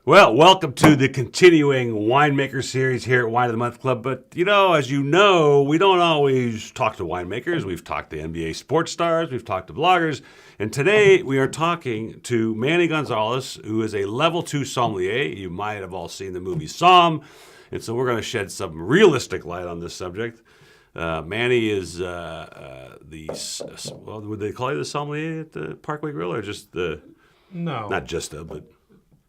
Well, welcome to the continuing winemaker series here at Wine of the Month Club. But, as you know, we don't always talk to winemakers. We've talked to NBA sports stars. We've talked to bloggers. And today we are talking to Manny Gonzales, who is a level 2 sommelier. You might have all seen the movie Somm. And so we're going to shed some realistic light on this subject. Manny is would they call you the sommelier at the Parkway Grill or just the... No. Not just a, but...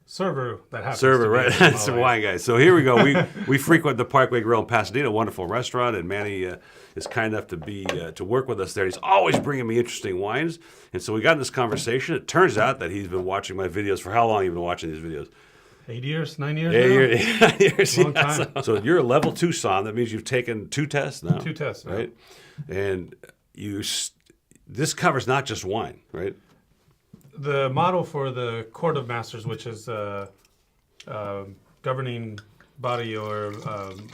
Server that happens Server, to be right? a That's a sommelier. wine guy. So here we go. We frequent the Parkway Grill in Pasadena, a wonderful restaurant, and Manny is kind enough to be to work with us there. He's always bringing me interesting wines, and so we got in this conversation. It turns out that he's been watching my videos for how long? You've been watching these videos? 8 years, 9 years. Yeah, now? years. Long time. So you're a level 2 som. That means you've taken 2 tests now. 2 tests, right? And this covers not just wine, right? The model for the Court of Masters, which is governing body or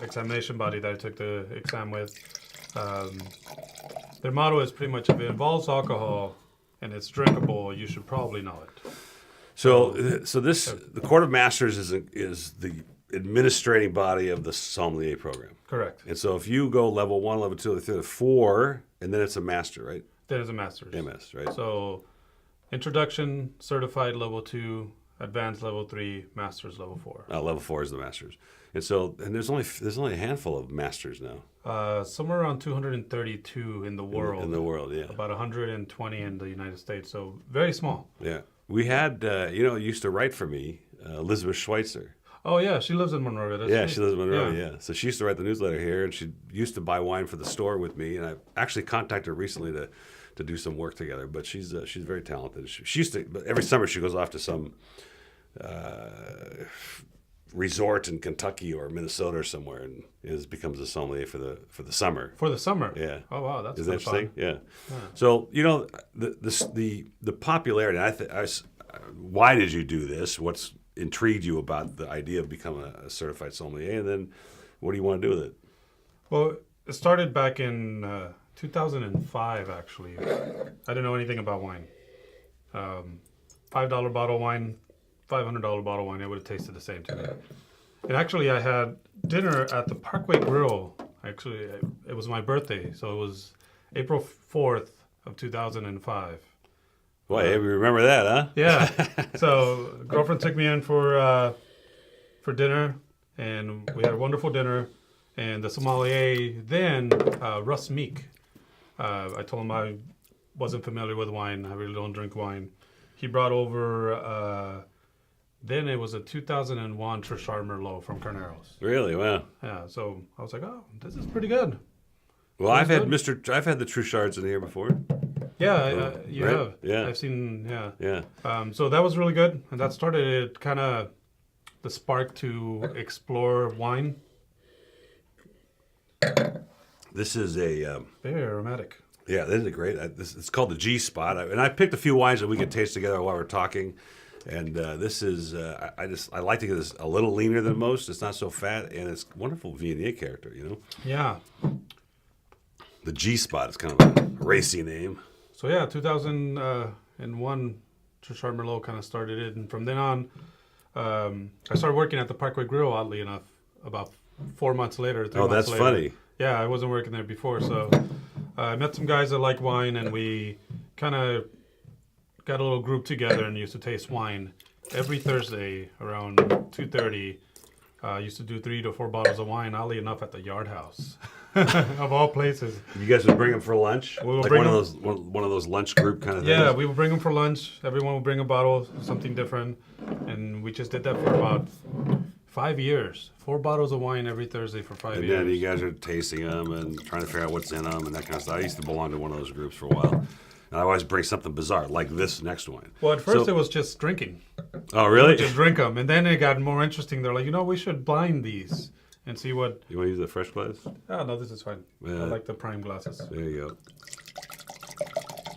examination body that I took the exam with, their motto is pretty much if it involves alcohol and it's drinkable, you should probably know it. So the Court of Masters is the administrating body of the sommelier program. Correct. And so if you go level 1, level 2, level 3, 4, and then it's a master, right? Then it's a master's. MS, right? So introduction, certified level 2, advanced level 3, master's level 4. Level 4 is the masters. And there's only a handful of masters now. Somewhere around 232 in the world. In the world, yeah. About 120 in the United States, so very small. Yeah. We had, used to write for me, Elizabeth Schweitzer. Oh, yeah, she lives in Monrovia. That's right. She lives in Monrovia, yeah. So she used to write the newsletter here, and she used to buy wine for the store with me. And I actually contacted her recently to do some work together. But she's very talented. She used to, but every summer she goes off to some resort in Kentucky or Minnesota or somewhere, and becomes a sommelier for the summer. For the summer? Yeah. Oh, wow, that's Isn't that fun. interesting? Yeah. So the popularity. Why did you do this? What's intrigued you about the idea of becoming a certified sommelier, and then what do you want to do with it? Well, it started back in 2005, actually. I didn't know anything about wine. $5 bottle wine, $500 bottle wine, it would have tasted the same to me. And actually, I had dinner at the Parkway Grill. Actually, it was my birthday, so it was April 4th of 2005. Boy, we remember that, huh? Yeah. So girlfriend took me in for dinner, and we had a wonderful dinner. And the sommelier then, Russ Meek, I told him I wasn't familiar with wine. I really don't drink wine. He brought over, then it was a 2001 Trishard Merlot from Carneros. Really? Wow. Yeah. So I was like, oh, this is pretty good. Well, I've had the Trichards in here before. Yeah, you right? have. Yeah. I've seen, yeah. Yeah. So that was really good. And that started it kind of the spark to explore wine. This is a Very aromatic. yeah. This is a great. It's called the G Spot, and I picked a few wines that we could taste together while we're talking. And this is I like to get this a little leaner than most. It's not so fat, and it's wonderful Viognier character. Yeah. The G Spot is kind of a racy name. So yeah, 2001 Trishard Merlot kind of started it, and from then on, I started working at the Parkway Grill. Oddly enough, about 4 months later. 3 Oh, months that's later. funny. Yeah, I wasn't working there before, so I met some guys that like wine, and we kind of got a little group together and used to taste wine every Thursday around 2:30. Used to do 3 to 4 bottles of wine. Oddly enough, at the Yard House, of all places. You guys would bring them for lunch, We would like bring one of those lunch group kind of things. Yeah, we would bring them for lunch. Everyone would bring a bottle, something different, and we just did that for about 5 years. 4 bottles of wine every Thursday for 5 And years. then you guys are tasting them and trying to figure out what's in them and that kind of stuff. I used to belong to one of those groups for a while. And I always bring something bizarre, like this next wine. Well, at first it was just drinking. Oh, really? Just drink them. And then it got more interesting. They're like, we should blind these and see what... You want to use the fresh glass? Oh, no, this is fine. Yeah. I like the prime glasses. There you go.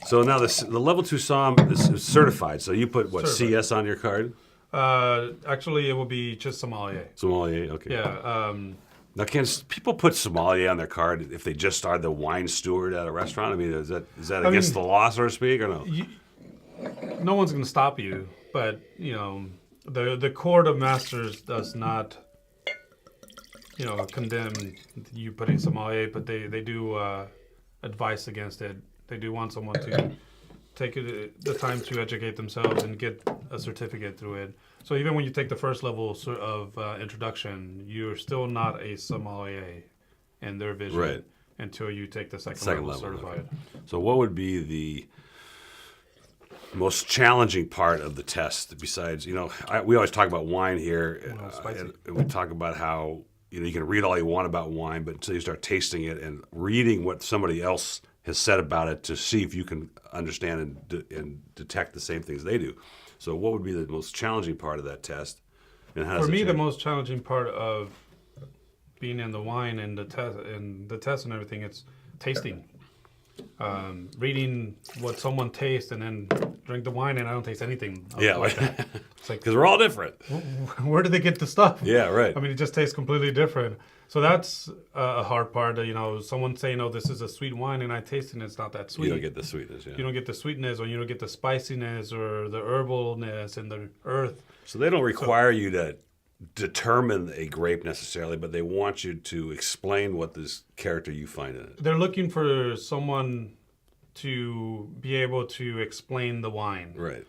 So now the level 2 Somm is certified. So you put, what, Certified. CS on your card? Actually, it will be just sommelier. Sommelier, okay. Yeah. Now, can people put sommelier on their card if they just are the wine steward at a restaurant? I mean, is that against the law, so to speak, or no? No one's going to stop you, but, the court of masters does not, condemn you putting sommelier, but they do advise against it. They do want someone to take the time to educate themselves and get a certificate through it. So even when you take the first level of introduction, you're still not a sommelier in their vision Right. until you take the second level certified. Okay. So what would be the most challenging part of the test besides, we always talk about wine here, and we talk about how, you can read all you want about wine, but until you start tasting it and reading what somebody else has said about it to see if you can understand and detect the same things they do. So what would be the most challenging part of that test? And how does For me, it the change? most challenging part of being in the wine and the test and everything, it's tasting. Reading what someone tastes and then drink the wine and I don't taste anything like that. It's like, because we're all different. where did they get the stuff? Yeah, right. I mean, it just tastes completely different. So that's a hard part. Someone saying, "Oh, this is a sweet wine," and I taste it, and it's not that sweet. You don't get the sweetness. Yeah. You don't get the sweetness, or you don't get the spiciness, or the herbalness and the earth. So they don't require you to determine a grape necessarily, but they want you to explain what this character you find in it. They're looking for someone to be able to explain the wine. Right.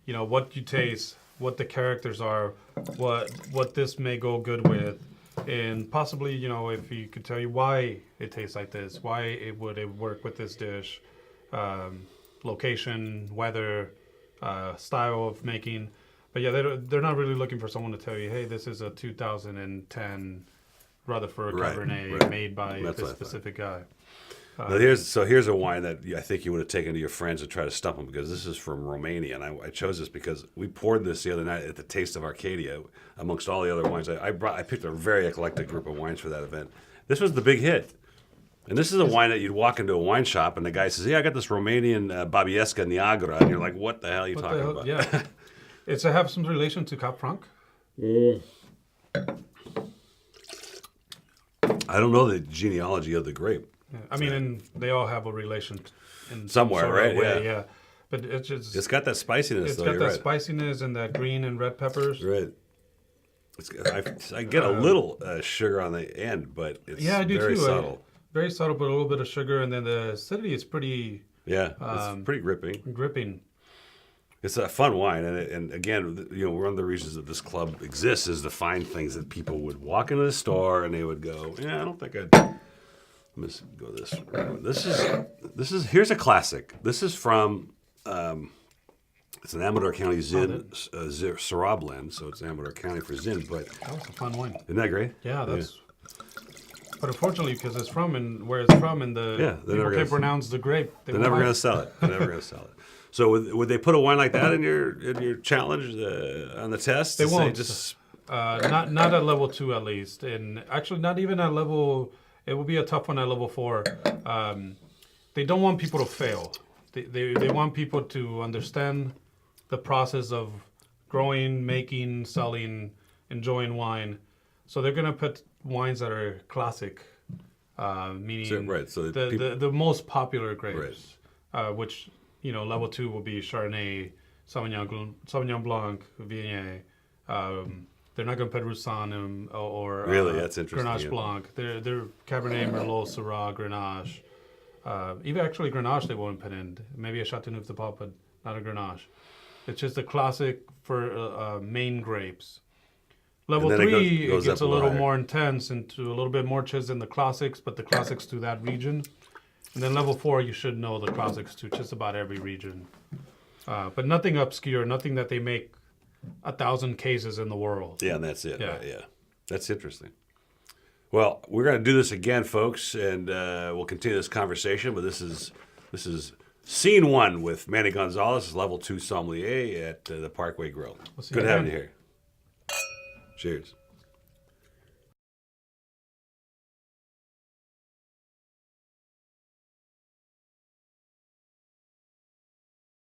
What you taste, what the characters are, what this may go good with, and possibly, if he could tell you why it tastes like this, why it would work with this dish, location, weather, style of making. But yeah, they're not really looking for someone to tell you, hey, this is a 2010 Rutherford Cabernet made by this specific guy. Now here's a wine that I think you would have taken to your friends and try to stump them, because this is from Romania, and I chose this because we poured this the other night at the Taste of Arcadia amongst all the other wines. I picked a very eclectic group of wines for that event. This was the big hit. And this is a wine that you'd walk into a wine shop and the guy says, "Yeah, I got this Romanian Babiesca Niagara," and you're like, "What the hell are you talking about?" Yeah. It's have some relation to Cap Franc? I don't know the genealogy of the grape. Yeah. I mean, and they all have a relation in Somewhere, some sort of right? way, yeah. But it's got that spiciness. It's though, got you're that right. spiciness and that green and red peppers. Right. I get a little sugar on the end, but it's I do very too. subtle. Very subtle, but a little bit of sugar, and then the acidity is pretty It's pretty gripping. gripping. It's a fun wine, and again, one of the reasons that this club exists is to find things that people would walk into the store and they would go, "Yeah, I don't think I'd." Let's go this way. This is here's a classic. This is from it's an Amador County Zin Syrah blend, so it's Amador County for Zin. But That was a fun wine. isn't that great? Yeah, that's. But unfortunately, because it's from and where it's from, and people can't pronounce the grape, They're never going to sell it. They're never going to sell it. So would they put a wine like that in your challenge on the test? They won't. Just not at level 2 at least, and actually not even at level. It will be a tough one at level 4. They don't want people to fail. They want people to understand the process of growing, making, selling, enjoying wine. So they're gonna put wines that are classic, meaning So the most popular grapes, which level 2 will be Chardonnay, Sauvignon Blanc, Viognier. They're not going to put Roussanne or really, that's interesting. Grenache Blanc. They're Cabernet, Merlot, Syrah, Grenache. Even actually Grenache they won't put in. Maybe a Chateauneuf de Pape, but not a Grenache. It's just a classic for main grapes. Level 3 it gets a little more intense into a little bit more than the classics, but the classics to that region. And then level 4, you should know the classics to just about every region. But nothing obscure, nothing that they make 1,000 cases in the world. Yeah, and that's it. Yeah. Right? Yeah. That's interesting. Well, we're going to do this again, folks, and we'll continue this conversation. But this is scene 1 with Manny Gonzales, level 2 sommelier at the Parkway Grill. We'll see Good you having again. you here. Cheers.